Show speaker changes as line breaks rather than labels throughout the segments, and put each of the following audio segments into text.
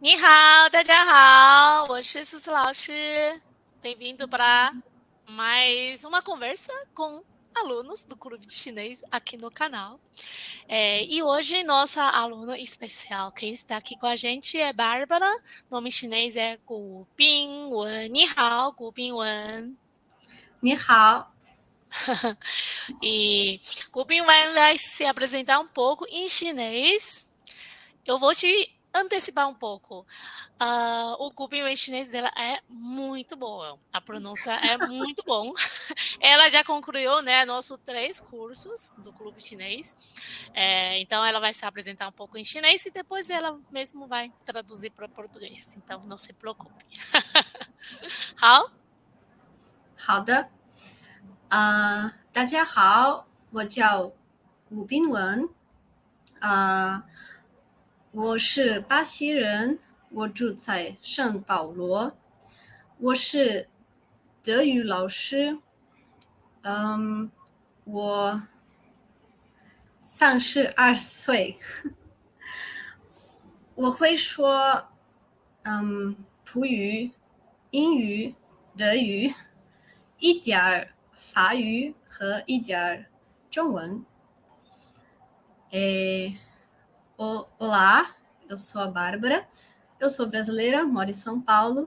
你好，大家好，我是思思老师，bem-vindo para mais uma conversa com alunos do Clube de Chinês aqui no canal. E hoje nossa aluna especial, quem está aqui com a gente é Bárbara, nome chinês é Gu Bingwen. Ni hao, Gu Bingwen.
你好。
E Gu Bingwen vai se apresentar um pouco em chinês. Eu vou te antecipar um pouco. O cupim chinês dela é muito boa. A pronúncia é muito bom. Ela já concluiu, né, nossos 3 cursos do clube chinês. Então, ela vai se apresentar um pouco em chinês e depois ela mesmo vai traduzir para português. Então, não se preocupe. 好，
好的，大家好，我叫古斌文，我是巴西人，我住在圣保罗，我是德语老师，我32岁，我会说葡语、英语、德语，一点儿法语和一点儿中文。Olá, eu sou a Bárbara, eu sou brasileira, moro em São Paulo,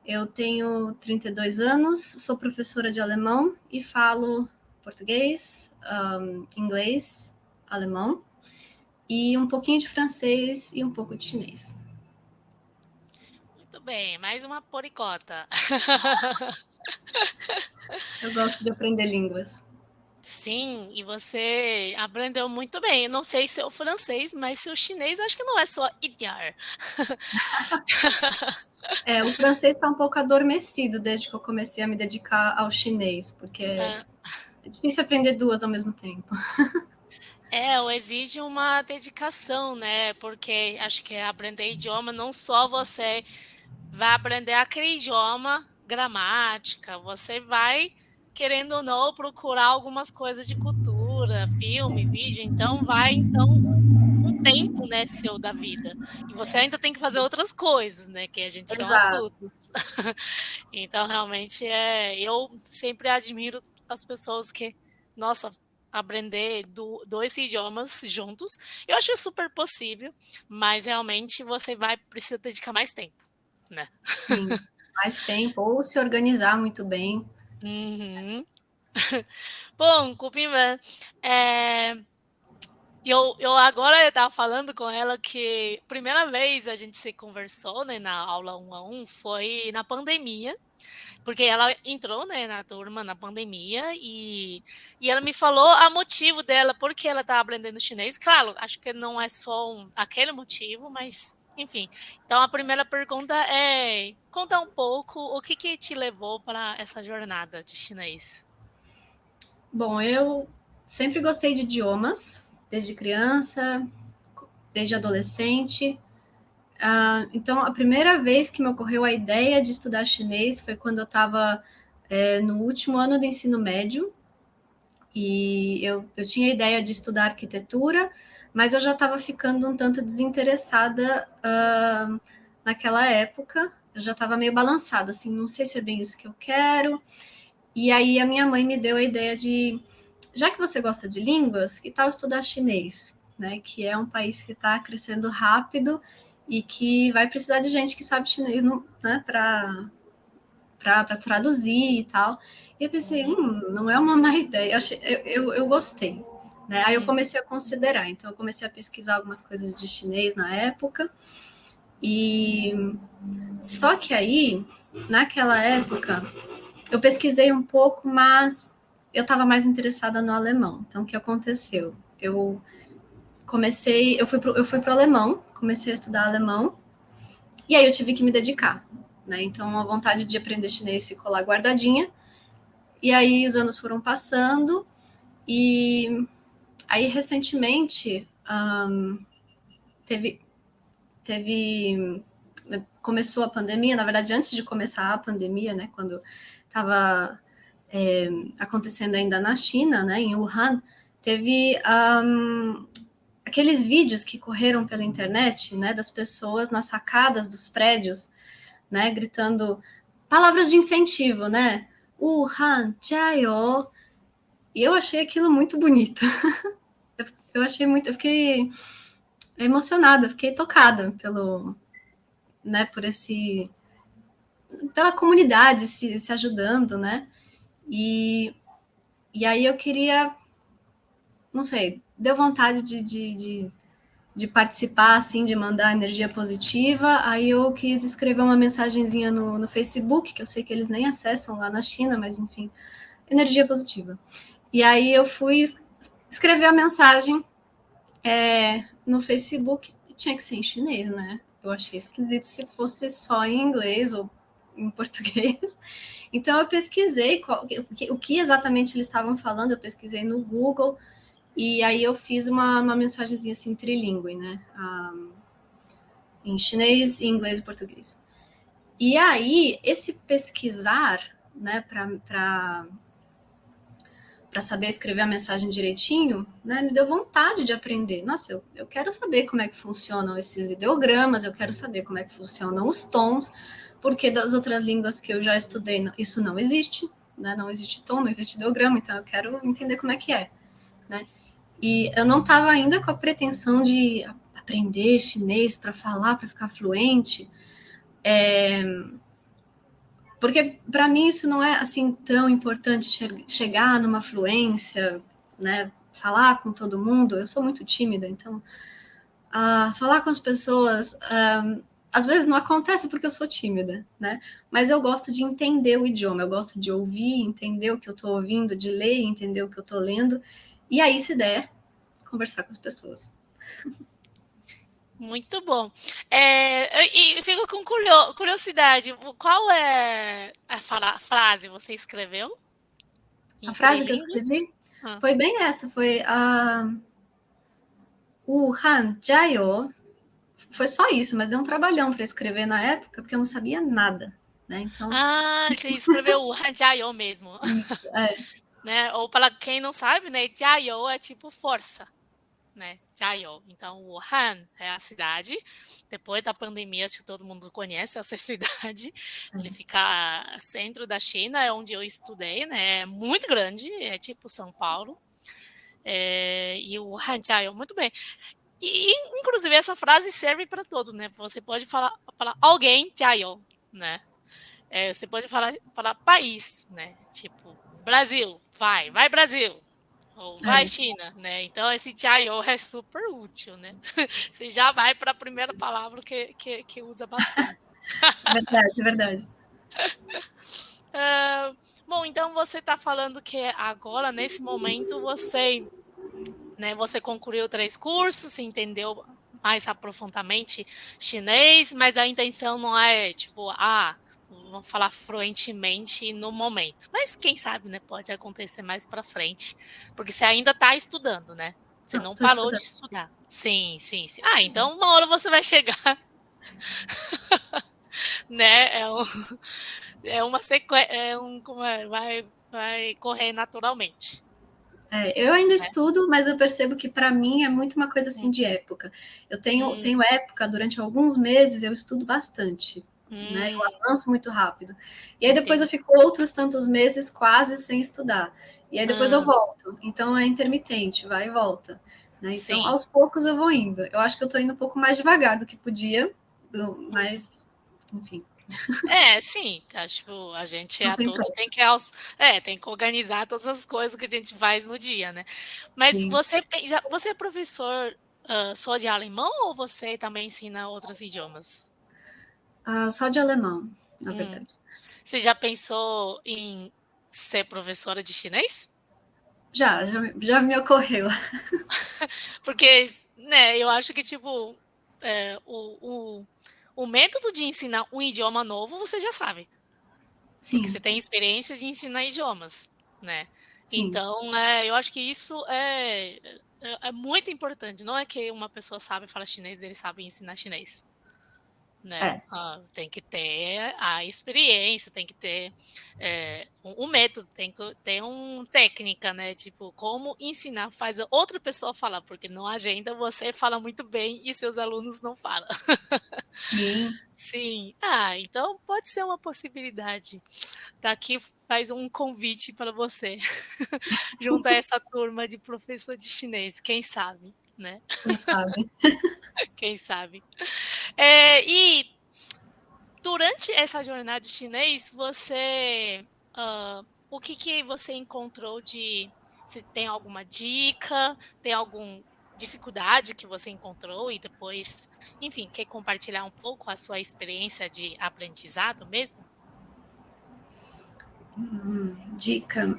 eu tenho 32 anos, sou professora de alemão e falo português, inglês, alemão e um pouquinho de francês e um pouco de chinês.
muito bem. Mais uma poricota.
Eu gosto de aprender línguas.
Sim, e você aprendeu muito bem. Eu não sei seu francês, mas seu chinês acho que não é só idear.
O francês está um pouco adormecido desde que eu comecei a me dedicar ao chinês, porque
Ah,
é difícil aprender duas ao mesmo tempo.
exige uma dedicação, né? Porque acho que aprender idioma não só você vai aprender aquele idioma, gramática, você vai, querendo ou não, procurar algumas coisas de cultura, filme, vídeo, então um tempo, né, seu da vida. E você ainda tem que fazer outras coisas, né, que a gente são
Exato.
adultos. Então, realmente, eu sempre admiro as pessoas que, nossa, aprender 2 idiomas juntos, eu acho super possível, mas realmente você vai precisar dedicar mais tempo, né?
Sim, mais tempo, ou se organizar muito bem.
Uhum. Bom, Cupimã, é, eu agora estava falando com ela que primeira vez a gente se conversou, né, na aula 1 a 1 foi na pandemia, porque ela entrou, né, na turma na pandemia e ela me falou a motivo dela, porque ela está aprendendo chinês. Claro, acho que não é só aquele motivo, mas enfim. Então a primeira pergunta é, conta um pouco o que te levou para essa jornada de chinês.
Bom, eu sempre gostei de idiomas, desde criança, desde adolescente. Então, a primeira vez que me ocorreu a ideia de estudar chinês foi quando eu estava no último ano do ensino médio. E eu tinha a ideia de estudar arquitetura, mas eu já estava ficando um tanto desinteressada naquela época. Eu já estava meio balançada, assim, não sei se é bem isso que eu quero. E aí a minha mãe me deu a ideia de, já que você gosta de línguas, que tal estudar chinês, né? Que é um país que está crescendo rápido e que vai precisar de gente que sabe chinês, né? Para traduzir e tal. E eu pensei,
Uhum,
não é uma má ideia. Eu gostei. Né? Aí eu
uhum,
comecei a considerar. Então, eu comecei a pesquisar algumas coisas de chinês na época. E só que aí, naquela época, eu pesquisei um pouco, mas eu estava mais interessada no alemão. Então, o que aconteceu? Eu fui para o alemão, comecei a estudar alemão, e aí eu tive que me dedicar. Né? Então, a vontade de aprender chinês ficou lá guardadinha. E aí os anos foram passando, e aí recentemente teve, teve. Começou a pandemia, na verdade, antes de começar a pandemia, né? Quando estava acontecendo ainda na China, né, em Wuhan, teve aqueles vídeos que correram pela internet, né, das pessoas nas sacadas dos prédios, né, gritando palavras de incentivo, né? Han, Jiayo. E eu achei aquilo muito bonito. Eu achei muito, eu fiquei emocionada, fiquei tocada pelo, né, por esse, pela comunidade se ajudando, né? E aí eu queria, não sei, deu vontade de participar, assim, de mandar energia positiva. Aí eu quis escrever uma mensagenzinha no Facebook, que eu sei que eles nem acessam lá na China, mas enfim, energia positiva. E aí eu fui escrever a mensagem no Facebook, e tinha que ser em chinês, né? Eu achei esquisito se fosse só em inglês ou em português. Então eu pesquisei o que exatamente eles estavam falando, eu pesquisei no Google, e aí eu fiz uma mensagenzinha assim, trilingue, né? Em chinês, inglês e português. E aí, esse pesquisar, né, para saber escrever a mensagem direitinho, né, me deu vontade de aprender. Nossa, eu quero saber como é que funcionam esses ideogramas, eu quero saber como é que funcionam os tons, porque das outras línguas que eu já estudei, isso não existe, né, não existe tom, não existe ideograma, então eu quero entender como é que é, né. E eu não estava ainda com a pretensão de aprender chinês para falar, para ficar fluente, porque para mim isso não é assim tão importante chegar numa fluência, né? Falar com todo mundo. Eu sou muito tímida, então falar com as pessoas às vezes não acontece porque eu sou tímida, né? Mas eu gosto de entender o idioma, eu gosto de ouvir, entender o que eu estou ouvindo, de ler, entender o que eu estou lendo, e aí, se der, conversar com as pessoas.
Muito bom. E fico com curiosidade, qual é a frase você escreveu
A
em
frase que eu
trilingue?
escrevi
Ah.
foi bem essa, foi Han Jiayo. Foi só isso, mas deu um trabalhão para escrever na época, porque eu não sabia nada, né? Então,
Você escreveu o Hanjiao mesmo,
isso,
né? Ou para quem não sabe, né? Jiao é tipo força, né? Jiao. Então, o Han é a cidade. Depois da pandemia, acho que todo mundo conhece essa cidade. Ele fica centro da China, é onde eu estudei, né? É muito grande, é tipo São Paulo. E o Hanjiao, muito bem. E, inclusive, essa frase serve para todo, né? Você pode falar para alguém, Jiao, né? Você pode falar país, né? Tipo, Brasil, vai Brasil. Ou vai
é,
China, né? Então esse Jiao é super útil, né? Você já vai para a primeira palavra que usa bastante.
verdade, verdade.
Bom, então você está falando que agora, nesse momento, você concluiu 3 cursos, você entendeu mais aprofundadamente chinês, mas a intenção não é, tipo, vamos falar fluentemente no momento. Mas quem sabe, né? Pode acontecer mais para frente, porque você ainda está estudando, né? Você
Não,
não
estou
parou de
estudando.
estudar. Sim, sim, sim. Então uma hora você vai chegar, né? É uma sequência, vai correr naturalmente,
Eu ainda
né?
estudo, mas eu percebo que para mim é muito uma coisa assim
Hum,
de época. Eu
hum,
tenho época, durante alguns meses eu estudo bastante, né? Eu
hum,
avanço muito rápido. E aí depois eu
entendi.
fico outros tantos meses quase sem estudar. E aí depois eu
Ah,
volto. Então é intermitente, vai e volta. Né? Então,
sim.
aos poucos eu vou indo. Eu acho que eu estou indo um pouco mais devagar do que podia, mas, enfim,
Sim, tipo, a gente
não
é
tem
adulto,
pressa.
tem que organizar todas as coisas que a gente faz no dia, né. Mas
Sim.
você é professor, só de alemão ou você também ensina outros idiomas?
Só de alemão, na
Hum.
verdade.
Você já pensou em ser professora de chinês?
Já me ocorreu.
Porque, né, eu acho que, tipo, o método de ensinar um idioma novo você já sabe. Porque
Sim,
você tem experiência de ensinar idiomas, né.
sim.
Então, eu acho que isso é muito importante, não é que uma pessoa sabe falar chinês, ele sabe ensinar chinês. né.
É,
Tem que ter a experiência, tem que ter, um método, tem que ter técnica, né, tipo, como ensinar, faz a outra pessoa falar, porque no agenda você fala muito bem e seus alunos não falam.
sim,
Sim. Então pode ser uma possibilidade. Daqui faz um convite para você, junta essa turma de professor de chinês, quem sabe, né,
quem sabe.
quem sabe. E durante essa jornada de chinês, o que você encontrou de se tem alguma dica, tem alguma dificuldade que você encontrou e depois, enfim, quer compartilhar um pouco a sua experiência de aprendizado mesmo?
Dica.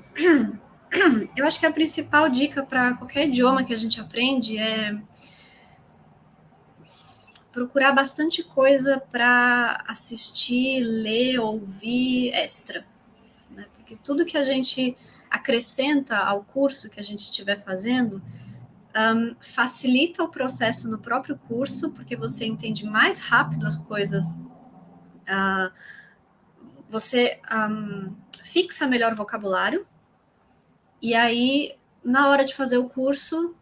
Eu acho que a principal dica para qualquer idioma que a gente aprende é procurar bastante coisa para assistir, ler, ouvir extra, né? Porque tudo que a gente acrescenta ao curso que a gente estiver fazendo facilita o processo no próprio curso, porque você entende mais rápido as coisas, uh, você fixa melhor vocabulário, e aí, na hora de fazer o curso,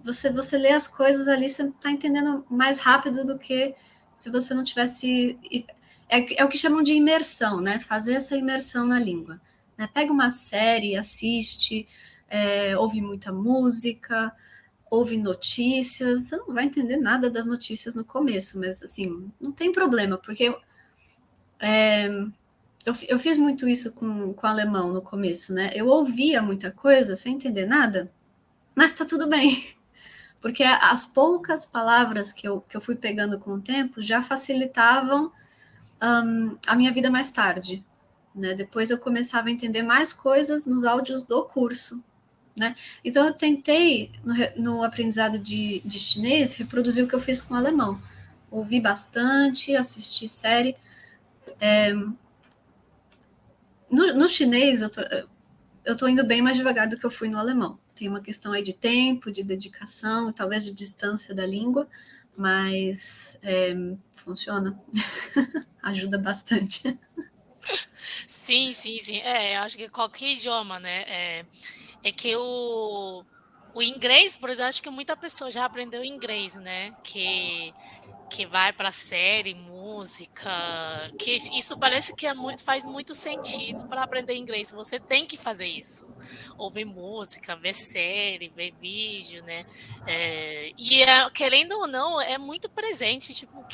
você lê as coisas ali, você está entendendo mais rápido do que se você não tivesse. É o que chamam de imersão, né? Fazer essa imersão na língua. Né? Pega uma série, assiste, ouve muita música, ouve notícias. Você não vai entender nada das notícias no começo, mas assim, não tem problema, porque eu fiz muito isso com alemão no começo, né? Eu ouvia muita coisa sem entender nada, mas tá tudo bem. Porque as poucas palavras que eu fui pegando com o tempo já facilitavam a minha vida mais tarde. Né? Depois eu começava a entender mais coisas nos áudios do curso. Né? Então eu tentei, no aprendizado de chinês, reproduzir o que eu fiz com o alemão. Ouvi bastante, assisti série. No chinês, eu tô indo bem mais devagar do que eu fui no alemão. Tem uma questão aí de tempo, de dedicação, talvez de distância da língua, mas funciona, ajuda bastante.
Sim, sim, sim. Eu acho que qualquer idioma, né, é que o inglês, por exemplo, acho que muita pessoa já aprendeu inglês, né, que vai para série, música, que isso parece que faz muito sentido para aprender inglês. Você tem que fazer isso. Ouvir música, ver série, ver vídeo, né? Querendo ou não, é muito presente. Tipo,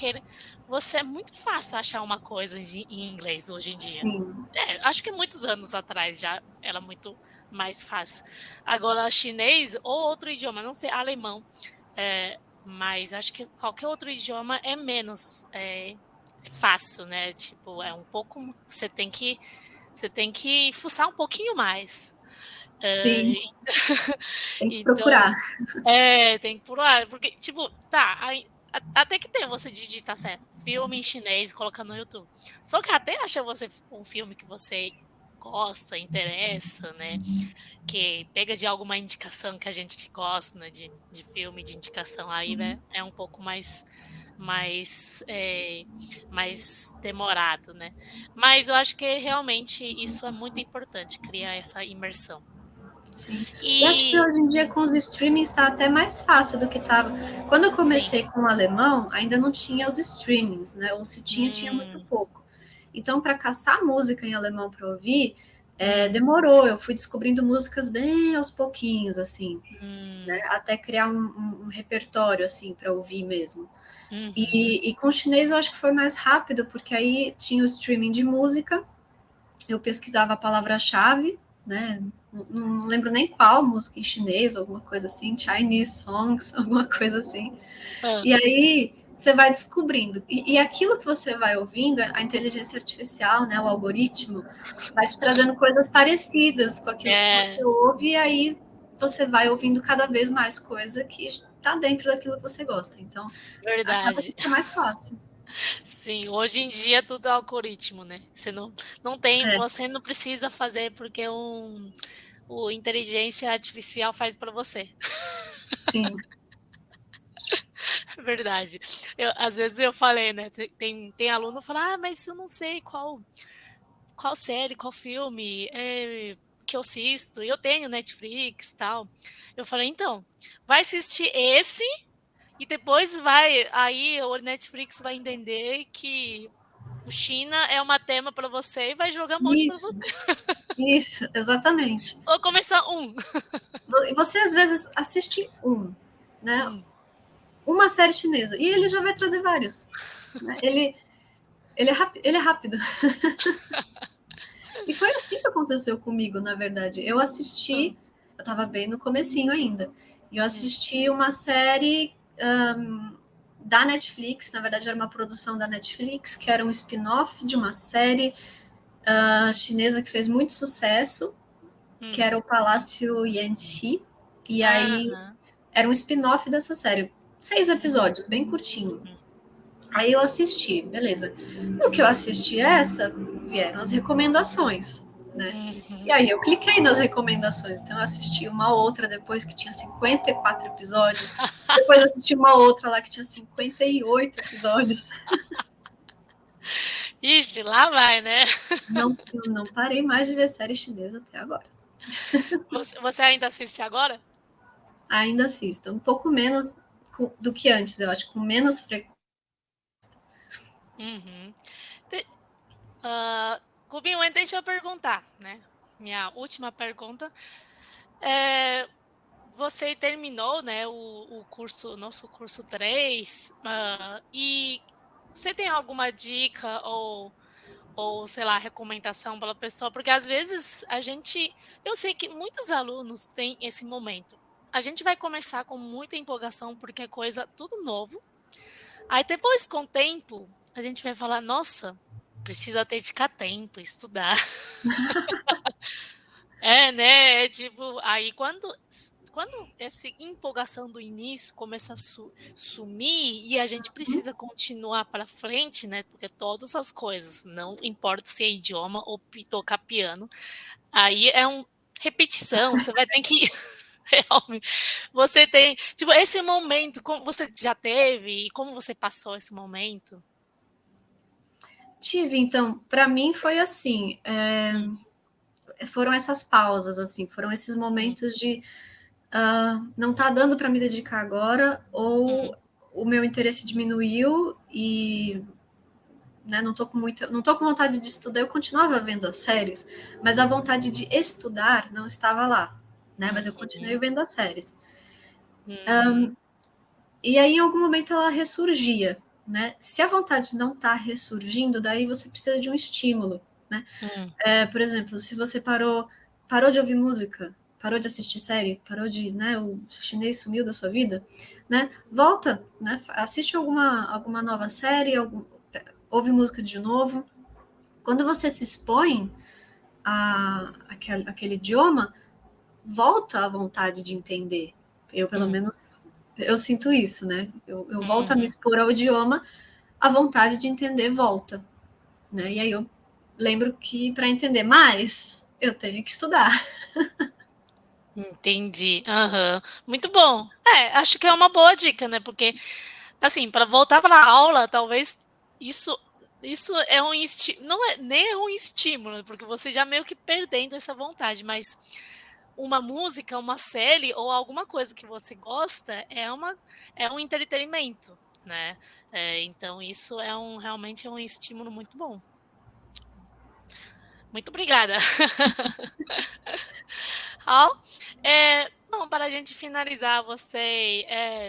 você é muito fácil achar uma coisa em inglês hoje em dia.
Sim,
Acho que muitos anos atrás já era muito mais fácil. Agora, chinês ou outro idioma, não sei, alemão. Mas acho que qualquer outro idioma é menos fácil, né? Tipo, é um pouco. Você tem que fuçar um pouquinho mais.
sim,
É,
tem que
então,
procurar.
tem que pular, porque, tipo, tá, até que tem você digita certo, filme em chinês e coloca no YouTube. Só que até acha você um filme que você gosta, interessa, né? Que pega de alguma indicação que a gente gosta, né, de filme, de indicação, aí, né,
Sim,
é um pouco mais, eh, mais demorado, né. Mas eu acho que realmente isso é muito importante, criar essa imersão.
sim. E acho que
E
hoje em dia com os streamings está até mais fácil do que estava. Quando eu
sim.
comecei com o alemão, ainda não tinha os streamings, né? Ou se tinha, tinha muito
Hum,
pouco. Então, para caçar música em alemão para ouvir,
hum,
demorou. Eu fui descobrindo músicas bem aos pouquinhos, assim, né?
hum,
Até criar um repertório, assim, para ouvir mesmo.
uhum.
E com o chinês eu acho que foi mais rápido, porque aí tinha o streaming de música, eu pesquisava a palavra-chave, né? Não lembro nem qual música em chinês, alguma coisa assim, Chinese songs, alguma coisa assim.
Hã.
E aí você vai descobrindo. E aquilo que você vai ouvindo, a inteligência artificial, né, o algoritmo, vai te trazendo coisas parecidas com aquilo que você
É,
ouve, e aí você vai ouvindo cada vez mais coisa que está dentro daquilo que você gosta. Então, acaba que
verdade.
fica mais fácil.
Sim, hoje em dia tudo é algoritmo, né.
É,
Você não precisa fazer porque o inteligência artificial faz para você.
sim.
Verdade. Às vezes eu falei, né? Tem aluno que fala, mas eu não sei qual série, qual filme que eu assisto. Eu tenho Netflix e tal. Eu falei, então, vai assistir esse e depois aí o Netflix vai entender que o China é uma tema para você e vai jogar um monte para
Isso,
você.
isso, exatamente.
Só começar um.
Você às vezes assiste né?
Hum,
Uma série chinesa e ele já vai trazer vários. Né? Ele é rápido. E foi assim que aconteceu comigo, na verdade.
hum,
Eu estava bem no comecinho ainda, e eu
hum,
assisti uma série da Netflix, na verdade era uma produção da Netflix, que era um spin-off de uma série chinesa que fez muito sucesso, que
hum.
era o Palácio Yanxi, e aí
Aham.
era um spin-off dessa série. 6
Uhum,
episódios, bem curtinho.
uhum,
Aí eu assisti, beleza. No que eu assisti essa, vieram as recomendações, né? E
uhum.
aí eu cliquei nas recomendações. Então eu assisti uma outra depois que tinha 54 episódios. Depois assisti uma outra lá que tinha 58 episódios.
Ixi, lá vai, né?
Eu não parei mais de ver série chinesa até agora.
Você ainda assiste agora?
Ainda assisto, um pouco menos do que antes, eu acho, com menos frequência.
Uhum. De, ah, Cubinho, deixa eu perguntar, né? Minha última pergunta. É, você terminou, né, o curso, nosso curso 3, e você tem alguma dica ou, sei lá, recomendação para a pessoa? Porque às vezes eu sei que muitos alunos têm esse momento. A gente vai começar com muita empolgação porque é coisa tudo novo. Aí depois, com o tempo, a gente vai falar, nossa, precisa dedicar tempo, estudar. É, né? É tipo, aí quando essa empolgação do início começa a sumir e a gente precisa continuar para frente, né? Porque todas as coisas, não importa se é idioma ou tocar piano, aí é um repetição, você vai ter que realmente, você tem, tipo, esse momento, como você já teve e como você passou esse momento?
Tive, então, para mim foi assim,
Hum,
foram essas pausas, assim, foram esses
hum,
momentos de não tá dando para me dedicar agora,
uhum,
ou o meu interesse diminuiu e né, não tô com vontade de estudar, eu continuava vendo as séries, mas a vontade de estudar não estava lá, né? Mas eu continuei
uhum,
vendo as séries.
uhum,
E aí, em algum momento, ela ressurgia, né? Se a vontade não está ressurgindo, daí você precisa de um estímulo, né?
hum,
Por exemplo, se você parou de ouvir música, parou de assistir série, parou de, né, o chinês sumiu da sua vida, né? Volta, né? Assiste alguma nova série, ouve música de novo. Quando você se expõe aquele idioma, volta a vontade de entender. Eu, pelo
hum,
menos, eu sinto isso, né? Eu volto a me
uhum.
expor ao idioma, a vontade de entender volta, né? E aí eu lembro que para entender mais, eu tenho que estudar.
Entendi. Aham. Muito bom. Acho que é uma boa dica, né? Porque, assim, para voltar para a aula, talvez isso isso é não é nem é um estímulo, porque você já meio que perdendo essa vontade, mas uma música, uma série ou alguma coisa que você gosta é um entretenimento, né? Então isso realmente é um estímulo muito bom. Muito obrigada. Ó, bom, para a gente finalizar, você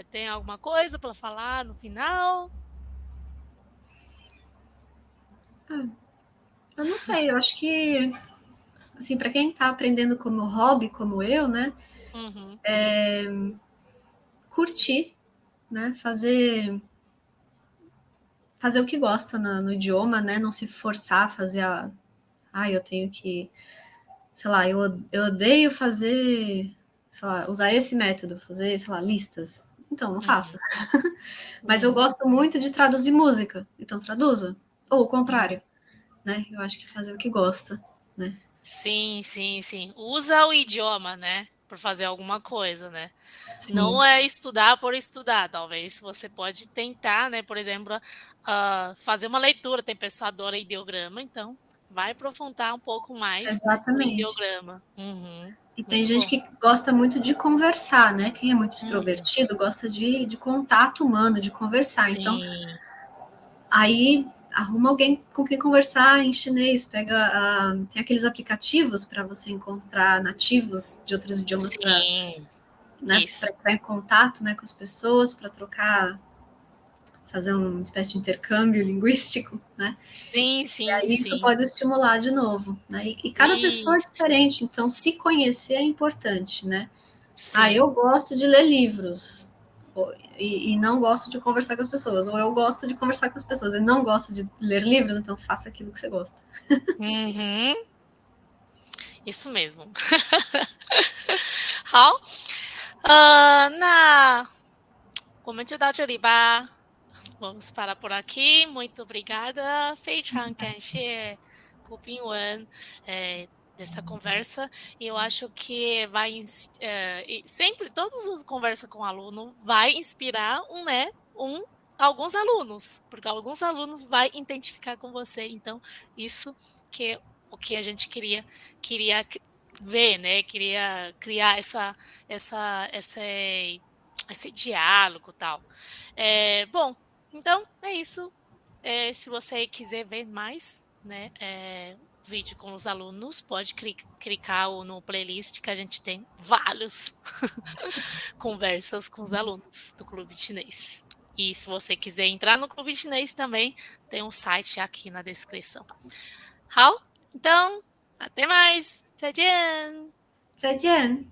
tem alguma coisa para falar no final?
Eu não sei, eu acho que assim, para quem está aprendendo como hobby, como eu, né,
Uhum,
curtir, né, fazer o que gosta no idioma, né, não se forçar a fazer eu tenho que, sei lá, eu odeio fazer, sei lá, usar esse método, fazer, sei lá, listas. Então, não
uhum,
faça. Mas eu
uhum,
gosto muito de traduzir música, então traduza. Ou o
uhum.
contrário, né? Eu acho que fazer o que gosta, né?
Sim, sim, sim. Usa o idioma, né? por fazer alguma coisa, né. Não
Sim,
é estudar por estudar, talvez você pode tentar, né, por exemplo, fazer uma leitura, tem pessoa adora ideograma, então vai aprofundar um pouco mais no
exatamente.
ideograma. Uhum,
E tem
muito
gente
bom.
que gosta muito de conversar, né? Quem é muito
Uhum,
extrovertido gosta de contato humano, de conversar. Então,
sim,
aí arruma alguém com quem conversar em chinês, tem aqueles aplicativos para você encontrar nativos de outros idiomas para,
sim,
né,
isso.
para entrar em contato, né, com as pessoas, para trocar, fazer uma espécie de intercâmbio linguístico, né?
Sim,
E
sim,
aí isso
sim.
pode estimular de novo, né? E cada pessoa é
Isso,
diferente, então se conhecer é importante, né? Ah,
sim.
eu gosto de ler livros e não gosto de conversar com as pessoas, ou eu gosto de conversar com as pessoas e não gosto de ler livros, então faça aquilo que você gosta.
Uhum, isso mesmo. 好，那我们就到这里吧。Vamos parar por aqui. Muito obrigada. 非常感谢顾宾文dessa conversa. E eu acho que vai e sempre todas as conversas com o aluno vai inspirar um alguns alunos, porque alguns alunos vai identificar com você. Então isso que é o que a gente queria ver, né? Queria criar esse diálogo tal. Bom, então é isso. Se você quiser ver mais, né, vídeo com os alunos, pode clicar no playlist que a gente tem vários conversas com os alunos do Clube Chinês. E se você quiser entrar no Clube Chinês também, tem um site aqui na descrição. 好，então até mais. 再见。
再见。